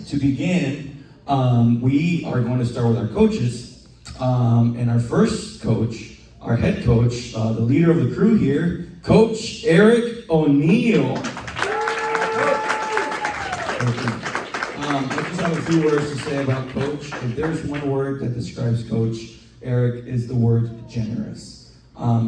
to begin, we are going to start with our coaches. And our first coach, our head coach, the leader of the crew here, Coach Eric O'Neill. I just have a few words to say about Coach. If there's one word that describes Coach Eric, is the word generous.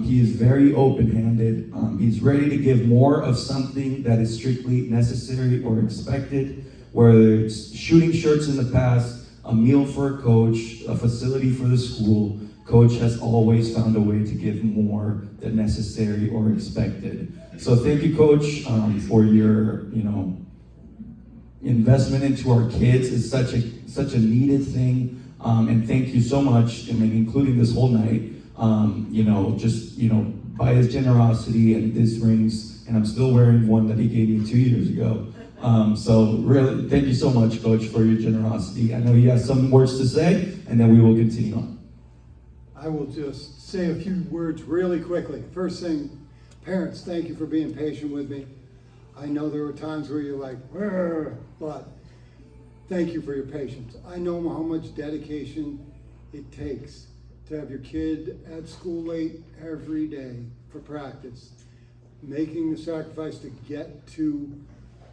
He is very open-handed. He's ready to give more of something that is strictly necessary or expected, whether it's shooting shirts in the past, a meal for a coach, a facility for the school. Coach has always found a way to give more than necessary or expected. So thank you, Coach, for your, investment into our kids. Is such a needed thing, and thank you so much, including this whole night. By his generosity and this rings, and I'm still wearing one that he gave me 2 years ago. So really, thank you so much, Coach, for your generosity. I know he has some words to say, and then we will continue on. I will just say a few words really quickly. First thing, parents, thank you for being patient with me. I know there were times where you're like, but thank you for your patience. I know how much dedication it takes to have your kid at school late every day for practice, making the sacrifice to get to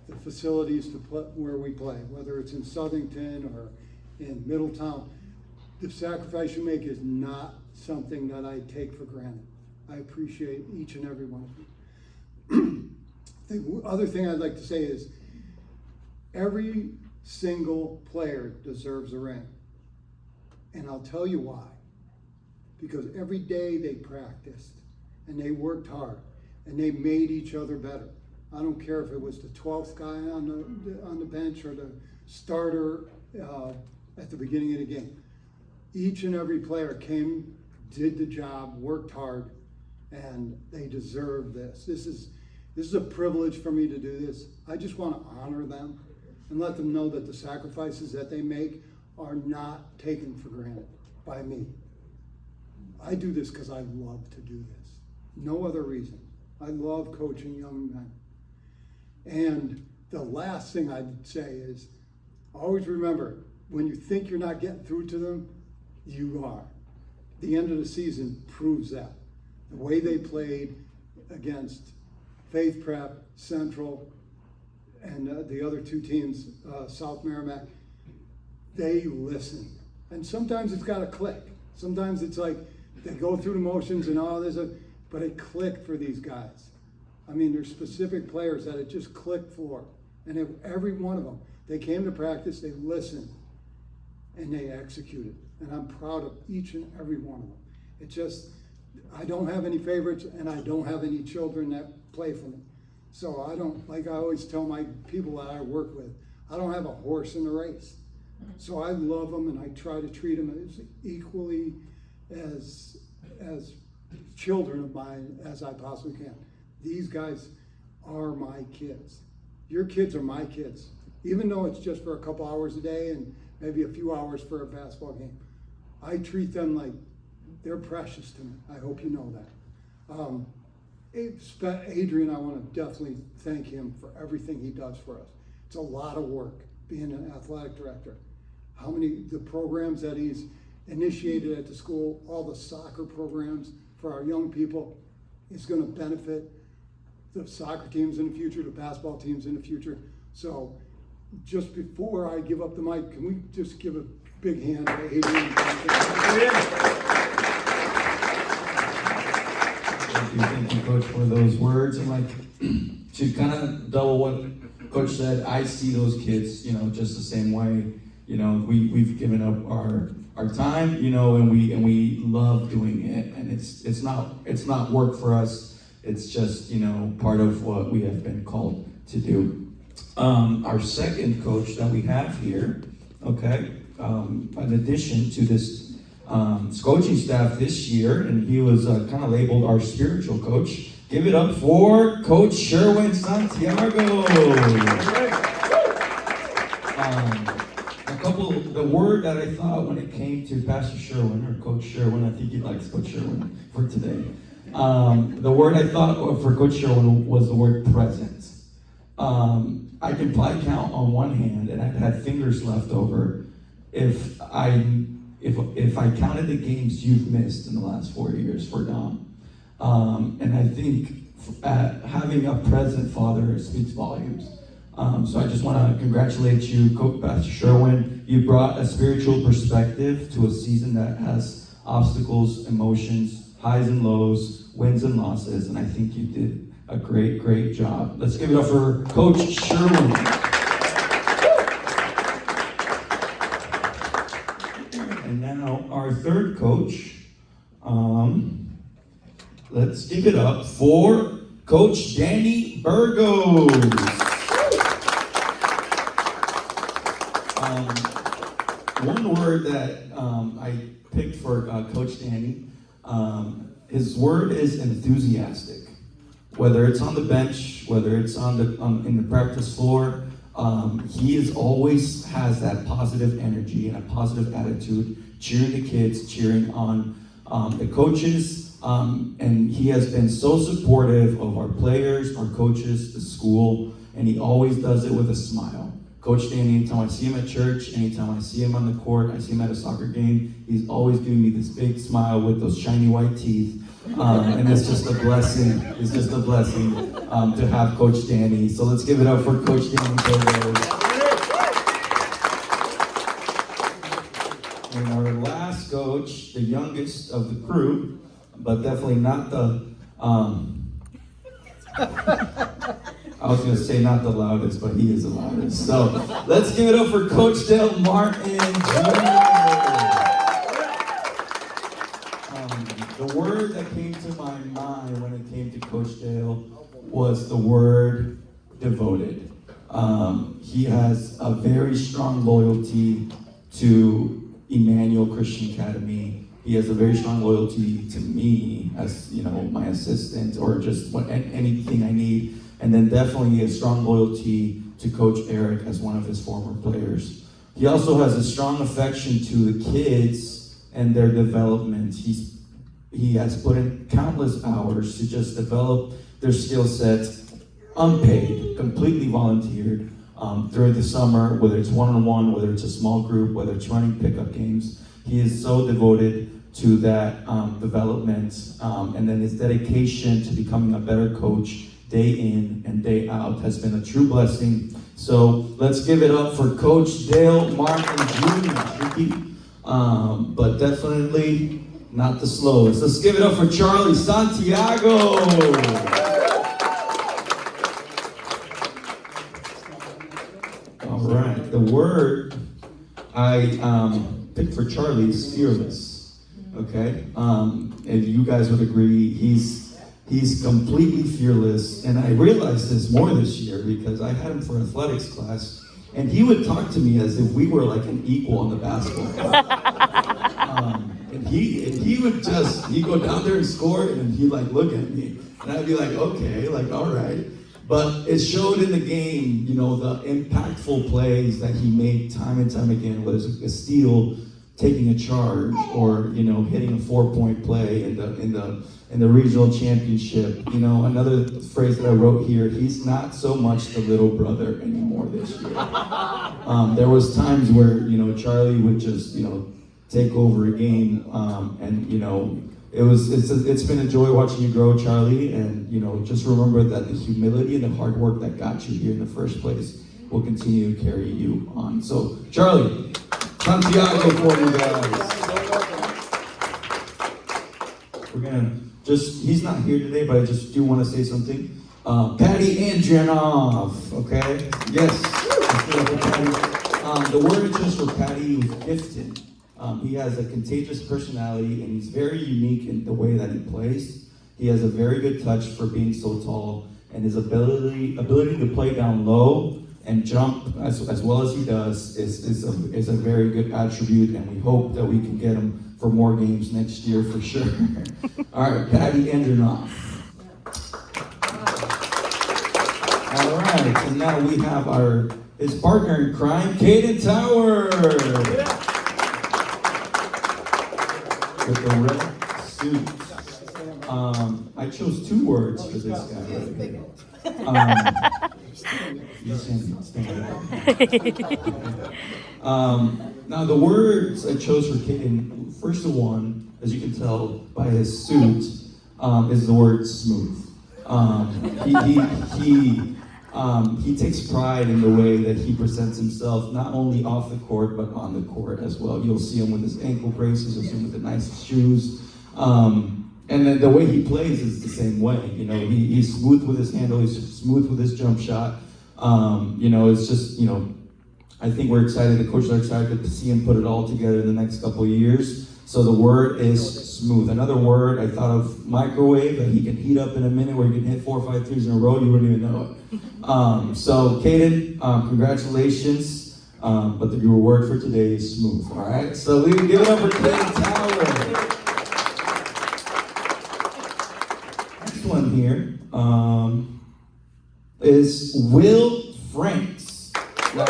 the facilities to play, where we play, whether it's in Southington or in Middletown. The sacrifice you make is not something that I take for granted. I appreciate each and every one of you. The other thing I'd like to say is every single player deserves a ring. And I'll tell you why. Because every day they practiced and they worked hard and they made each other better. I don't care if it was the 12th guy on the bench or the starter at the beginning of the game. Each and every player came, did the job, worked hard, and they deserve this. This is a privilege for me to do this. I just want to honor them and let them know that the sacrifices that they make are not taken for granted by me. I do this because I love to do this. No other reason. I love coaching young men. And the last thing I'd say is, always remember, when you think you're not getting through to them, you are. The end of the season proves that. The way they played against Faith Prep, Central, and the other two teams, South Merrimack, they listen. And sometimes it's got to click. Sometimes it's like they go through the motions and all this, but it clicked for these guys. I mean, there's specific players that it just clicked for. And every one of them, they came to practice, they listened, and they executed. And I'm proud of each and every one of them. It just, I don't have any favorites, and I don't have any children that play for me. So I don't, like I always tell my people that I work with, I don't have a horse in the race. So I love them, and I try to treat them as equally as children of mine as I possibly can. These guys are my kids. Your kids are my kids. Even though it's just for a couple hours a day and maybe a few hours for a basketball game, I treat them like they're precious to me. I hope you know that. Adrian, I want to definitely thank him for everything he does for us. It's a lot of work being an athletic director. The programs that he's initiated at the school, all the soccer programs for our young people, is going to benefit the soccer teams in the future, the basketball teams in the future. So just before I give up the mic, can we just give a big hand to Adrian? Thank you, Coach, for those words. And to kind of double what Coach said, I see those kids, just the same way. We've given up our time, and we love doing it, and it's not work for us. It's just part of what we have been called to do. Our second coach that we have here, okay, in addition to this coaching staff this year, and he was kind of labeled our spiritual coach. Give it up for Coach Sherwin Santiago. The word that I thought when it came to Pastor Sherwin, or Coach Sherwin, I think he likes Coach Sherwin for today. The word I thought for Coach Sherwin was the word presence. I can probably count on one hand, and I've had fingers left over, if I counted the games you've missed in the last 4 years for Dom. And I think having a present father speaks volumes. So I just want to congratulate you, Coach Pastor Sherwin. You brought a spiritual perspective to a season that has obstacles, emotions, highs and lows, wins and losses, and I think you did a great, great job. Let's give it up for Coach Sherwin. And now our third coach, let's give it up for Coach Danny Burgos. One word that I picked for Coach Danny, his word is enthusiastic. Whether it's on the bench, whether it's on the in the practice floor, he is always has that positive energy and a positive attitude, cheering the kids, cheering on the coaches, and he has been so supportive of our players, our coaches, the school, and he always does it with a smile. Coach Danny, anytime I see him at church, anytime I see him on the court, I see him at a soccer game, he's always giving me this big smile with those shiny white teeth. And it's just a blessing. It's just a blessing to have Coach Danny. So let's give it up for Coach Danny Burgos. And our last coach, the youngest of the crew, but definitely not the, I was going to say not the loudest, but he is the loudest. So let's give it up for Coach Dale Martin Jr. The word that came to my mind when it came to Coach Dale was the word devoted. He has a very strong loyalty to Emmanuel Christian Academy. He has a very strong loyalty to me as, you know, my assistant or just anything I need. And then definitely a strong loyalty to Coach Eric as one of his former players. He also has a strong affection to the kids and their development. He has put in countless hours to just develop their skill sets, unpaid, completely volunteered during the summer, whether it's one-on-one, whether it's a small group, whether it's running pickup games. He is so devoted to that development, and then his dedication to becoming a better coach day in and day out has been a true blessing. So let's give it up for Coach Dale Martin Jr., but definitely not the slowest. Let's give it up for Charlie Santiago. All right, the word I picked for Charlie is fearless. Okay, if you guys would agree, he's completely fearless, and I realized this more this year because I had him for athletics class, and he would talk to me as if we were like an equal on the basketball court. And he would he'd go down there and score, and he'd like look at me, and I'd be like, okay, like all right. But it showed in the game, you know, the impactful plays that he made time and time again, whether it's a steal, taking a charge, or, you know, hitting a 4-point play in the regional championship. You know, another phrase that I wrote here, he's not so much the little brother anymore this year. There was times where, you know, Charlie would just, you know, take over a game, and, you know, it's been a joy watching you grow, Charlie, and, you know, just remember that the humility and the hard work that got you here in the first place will continue to carry you on. So, Charlie, Santiago for you guys. We're gonna he's not here today, but I just do want to say something. Paddy Andrianoff, okay? Yes. The word is just for Paddy, who's gifted. He has a contagious personality, and he's very unique in the way that he plays. He has a very good touch for being so tall, and his ability to play down low and jump as well as he does is a very good attribute, and we hope that we can get him for more games next year for sure. All right, Paddy Andrianoff. All right, and now we have his partner in crime, Kaden Tower. With the red suit. I chose 2 words for this guy right here. Now the words I chose for Kaden, first of one, as you can tell by his suit, is the word smooth. He takes pride in the way that he presents himself, not only off the court, but on the court as well. You'll see him with his ankle braces, you'll see him with the nicest shoes. And then the way he plays is the same way. You know, he's smooth with his handle, he's smooth with his jump shot. You know, it's just, you know, I think we're excited, the coaches are excited to see him put it all together in the next couple of years. So the word is smooth. Another word, I thought of microwave, that he can heat up in a minute, where he can hit 4 or 5 threes in a row, you wouldn't even know it. So Kaden, congratulations, but your word for today is smooth, all right? So we can give it up for Kaden Tower. Next one here is Will Franks. Now,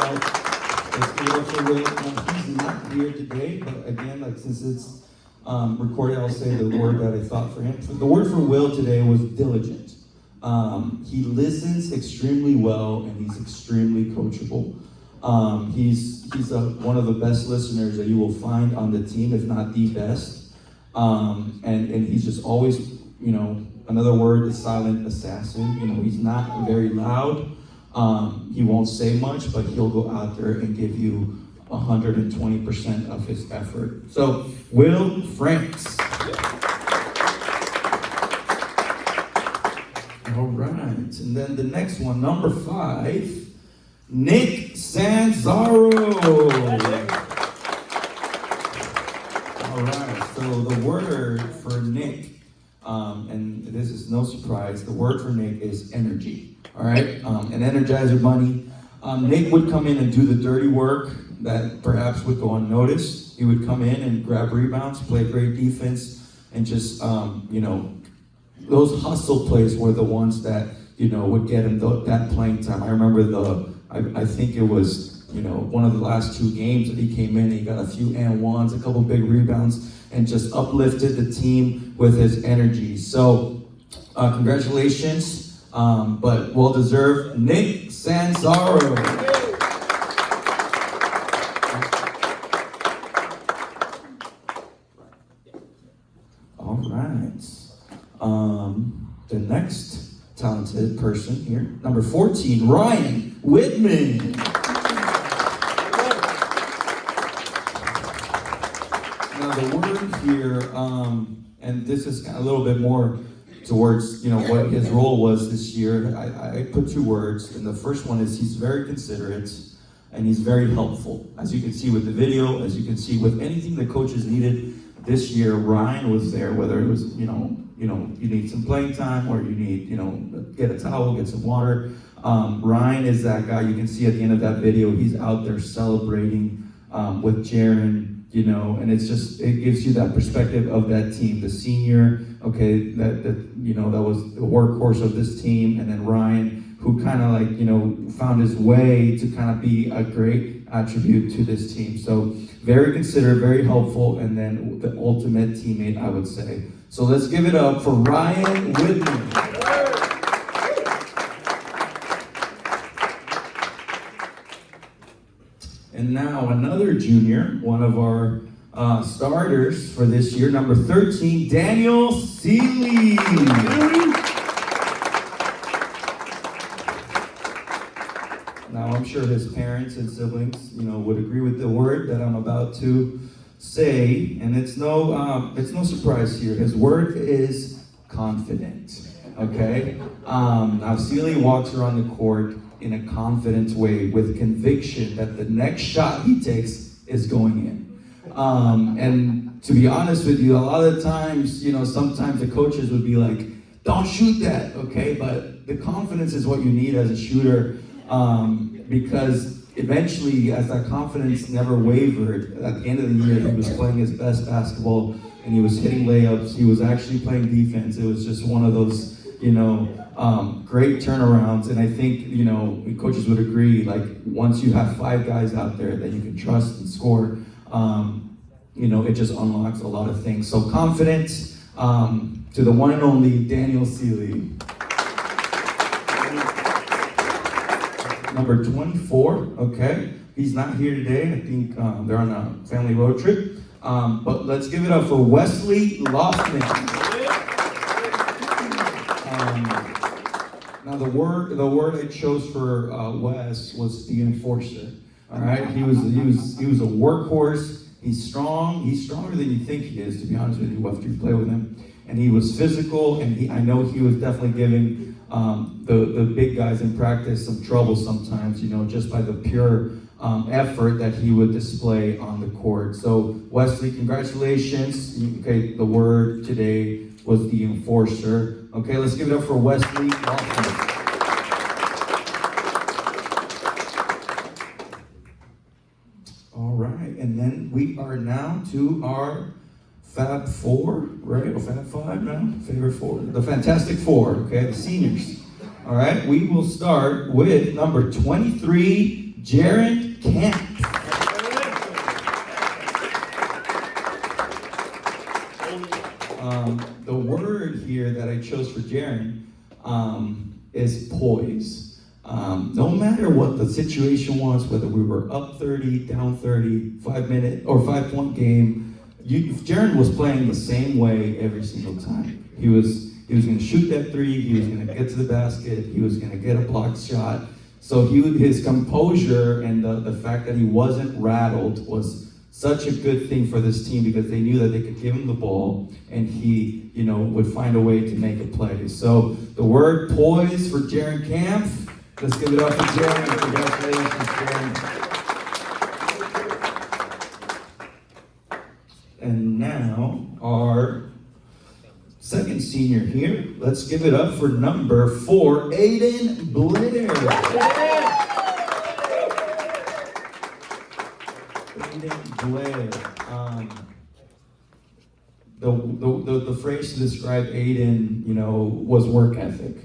he's not here today, but again, like since it's recorded, I'll say the word that I thought for him. The word for Will today was diligent. He listens extremely well, and he's extremely coachable. He's one of the best listeners that you will find on the team, if not the best. And he's just always, you know, another word is silent assassin. You know, he's not very loud. He won't say much, but he'll go out there and give you 120% of his effort. So, Will Franks. All right, and then the next one, number 5, Nick Sanzaro. All right, so the word for Nick, and this is no surprise, the word for Nick is energy. All right, an Energizer bunny. Nick would come in and do the dirty work that perhaps would go unnoticed. He would come in and grab rebounds, play great defense, and just, you know, those hustle plays were the ones that, you know, would get him that playing time. I remember I think it was, you know, one of the last 2 games that he came in, he got a few and ones, a couple big rebounds, and just uplifted the team with his energy. So, congratulations, but well-deserved, Nick Sanzaro. All right. The next talented person here, number 14, Ryan Widman. Now the word here, and this is a little bit more towards, you know, what his role was this year. I put 2 words, and the first one is he's very considerate and he's very helpful. As you can see with the video, as you can see with anything the coaches needed this year, Ryan was there, whether it was, you need some playing time, or you need, get a towel, get some water. Ryan is that guy. You can see at the end of that video, he's out there celebrating with Jaren, and it gives you that perspective of that team, the senior, okay, that was the workhorse of this team, and then Ryan, who kind of found his way to kind of be a great attribute to this team. So very considerate, very helpful, and then the ultimate teammate, I would say. So let's give it up for Ryan Widman. And now another junior, one of our starters for this year, number 13, Daniel Seeley. Now I'm sure his parents and siblings, would agree with the word that I'm about to say, and it's no surprise here. His word is confident. Okay. Now Seeley walks around the court in a confident way, with conviction that the next shot he takes is going in. And to be honest with you, a lot of the times, sometimes the coaches would be like, "Don't shoot that," okay? But the confidence is what you need as a shooter, because eventually, as that confidence never wavered, at the end of the year, he was playing his best basketball, and he was hitting layups. He was actually playing defense. It was just one of those, great turnarounds. And I think, coaches would agree, once you have 5 guys out there that you can trust and score, it just unlocks a lot of things. So confidence to the one and only Daniel Seeley. number 24, okay? He's not here today. I think they're on a family road trip. But let's give it up for Wesley Laughman. Now the word I chose for Wes was the enforcer. All right, he was a workhorse. He's strong. He's stronger than you think he is, to be honest with you, after you play with him. And he was physical, and I know he was definitely giving the big guys in practice some trouble sometimes, just by the pure effort that he would display on the court. So Wesley, congratulations. Okay, the word today was the enforcer. Okay, let's give it up for Wesley Laughman. All right, and then we are now to our Fab Four, right? Or Fab Five now? Favorite four. The Fantastic Four, okay? The seniors. All right, we will start with number 23, Jaren Kampf. The word here that I chose for Jaren is poise. No matter what the situation was, whether we were up 30, down 30, 5-minute or 5-point game, Jaren was playing the same way every single time. He was going to shoot that three. He was going to get to the basket. He was going to get a blocked shot. So his composure and the fact that he wasn't rattled was such a good thing for this team, because they knew that they could give him the ball and he, would find a way to make a play. So the word poise for Jaren Kampf. Let's give it up for Jaren. Congratulations, Jaren. And now our second senior here. Let's give it up for number 4, Aiden Blair. Aiden Blair. The phrase to describe Aiden, was work ethic.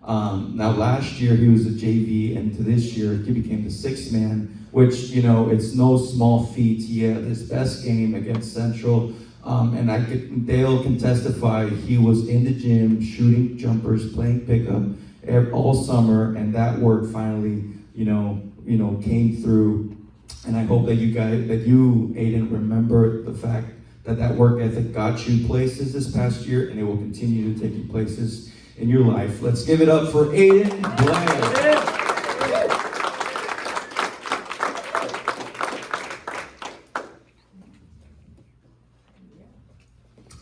Now last year he was a JV, and to this year he became the 6th man, which, it's no small feat. He had his best game against Central. And Dale can testify, he was in the gym, shooting jumpers, playing pickup all summer, and that work finally, came through. And I hope that you, Aiden, remember the fact that work ethic got you places this past year, and it will continue to take you places in your life. Let's give it up for Aiden Blair.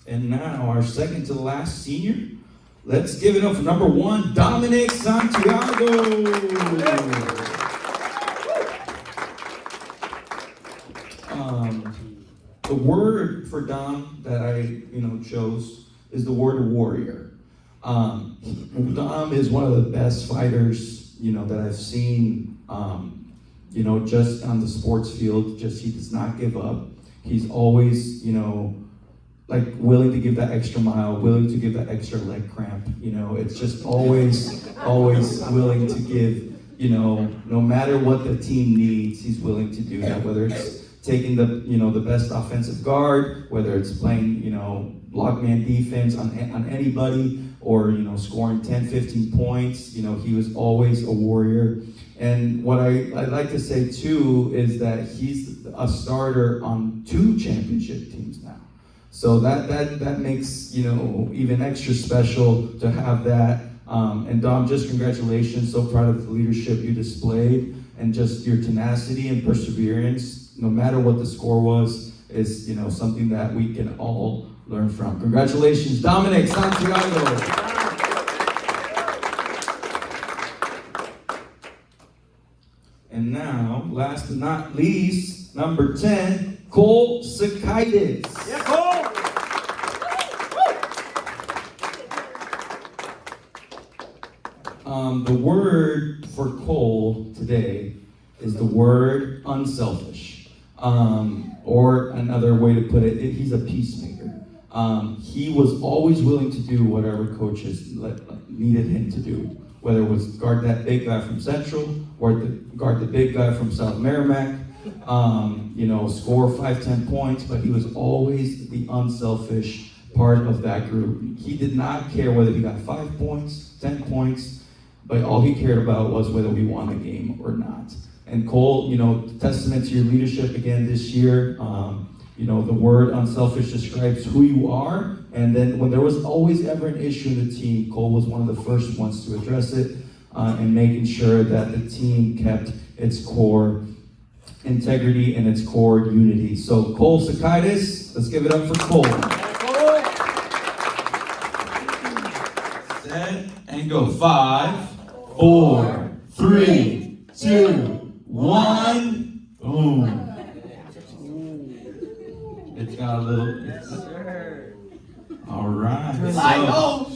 And now our second to last senior. Let's give it up for number 1, Dominic Santiago. The word for Dom that I chose is the word warrior. Dom is one of the best fighters that I've seen. Just on the sports field. He does not give up. He's always willing to give that extra mile, willing to give that extra leg cramp. It's just always willing to give, no matter what the team needs, he's willing to do that, whether it's taking the best offensive guard, whether it's playing, block man defense on anybody, or, scoring 10, 15 points. He was always a warrior. And what I'd like to say too is that he's a starter on 2 championship teams now. So that makes, even extra special to have that. And Dom, just congratulations. So proud of the leadership you displayed, and just your tenacity and perseverance, no matter what the score was, is, something that we can all learn from. Congratulations, Dominic Santiago. And now, last but not least, number 10, Cole Sutkaitis. Yeah, Cole! The word for Cole today is the word unselfish. Or another way to put it, he's a peacemaker. He was always willing to do whatever coaches needed him to do, whether it was guard that big guy from Central or guard the big guy from South Merrimack, score 5-10 points, but he was always the unselfish part of that group. He did not care whether he got 5 points, 10 points. but all he cared about was whether we won the game or not. And Cole, testament to your leadership again this year. The word unselfish describes who you are. And then when there was always ever an issue in the team, Cole was one of the first ones to address it and making sure that the team kept its core integrity and its core unity. So Cole Sutkaitis, let's give it up for Cole. Set and go. 5, 4, 3, 2, 1. Boom. It's got a little. All right. All right.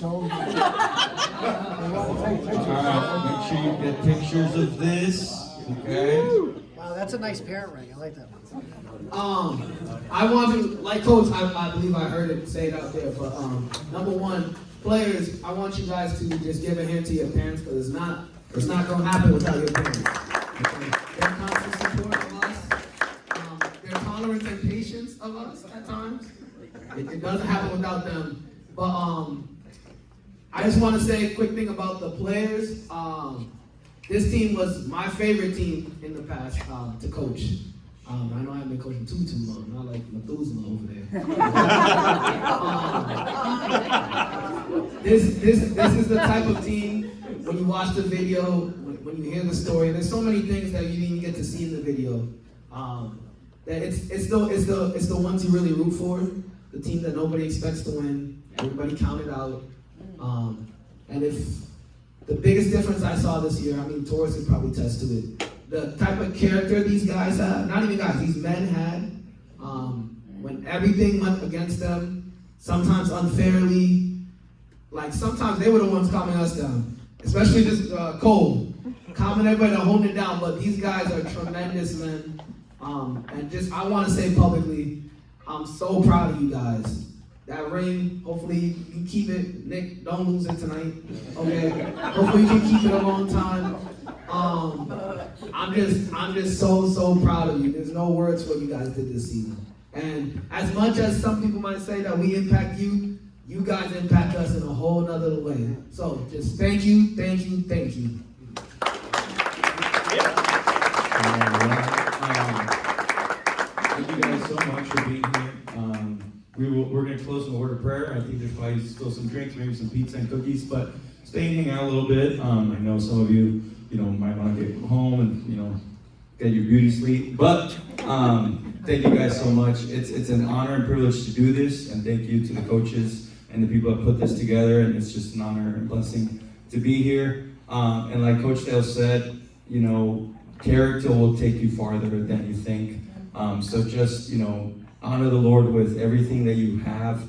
Make sure you get pictures of this. Okay. Wow, that's a nice parent ring. I like that one. I want to, like Coach, I believe I heard it say it out there, but number one, players, I want you guys to just give a hand to your parents, because it's not going to happen without your parents. Their constant support of us, their tolerance and patience of us at times, it doesn't happen without them. But I just want to say a quick thing about the players. This team was my favorite team in the past to coach. I know I haven't been coaching too long, not like Methuselah over there. This is the type of team, when you watch the video, when you hear the story, there's so many things that you didn't even get to see in the video. That it's the ones you really root for, the team that nobody expects to win, everybody counted out. And if the biggest difference I saw this year, Torres could probably attest to it, the type of character these guys had, not even guys, these men had, when everything went against them, sometimes unfairly, like sometimes they were the ones calming us down, especially this Cole, calming everybody and holding it down, but these guys are tremendous men, and I want to say publicly, I'm so proud of you guys. That ring, hopefully you keep it. Nick, don't lose it tonight, okay? Hopefully you can keep it a long time. I'm just so proud of you. There's no words for what you guys did this season. And as much as some people might say that we impact you, you guys impact us in a whole nother way. So just thank you. Thank you guys so much for being here. We're going to close with a word of prayer. I think there's probably still some drinks, maybe some pizza and cookies, but stay and hang out a little bit. I know some of you, might want to get home and, get your beauty sleep. But thank you guys so much. It's an honor and privilege to do this, and thank you to the coaches and the people that put this together. And it's just an honor and blessing to be here. And like Coach Dale said, character will take you farther than you think. So just, honor the Lord with everything that you have,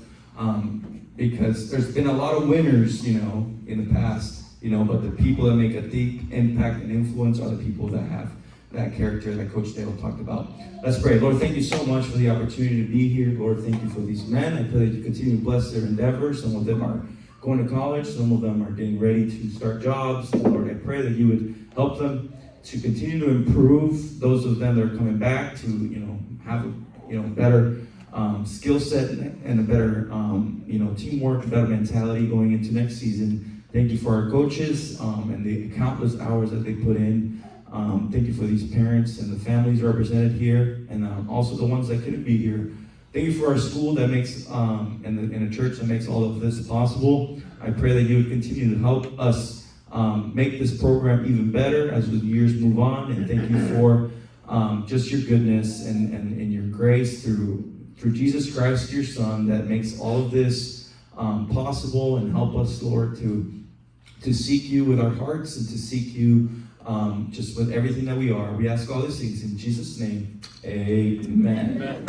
because there's been a lot of winners, in the past, but the people that make a deep impact and influence are the people that have that character that Coach Dale talked about. Let's pray. Lord, thank you so much for the opportunity to be here. Lord, thank you for these men. I pray that you continue to bless their endeavors. Some of them are going to college. Some of them are getting ready to start jobs. Lord, I pray that you would help them to continue to improve. Those of them that are coming back to, have a better skill set and a better, teamwork, a better mentality going into next season. Thank you for our coaches and the countless hours that they put in. Thank you for these parents and the families represented here, and also the ones that couldn't be here. Thank you for our school that makes, and a church that makes all of this possible. I pray that you would continue to help us make this program even better as the years move on, and thank you for just your goodness and your grace through Jesus Christ, your Son, that makes all of this possible, and help us, Lord, to seek you with our hearts and to seek you just with everything that we are. We ask all these things in Jesus' name. Amen.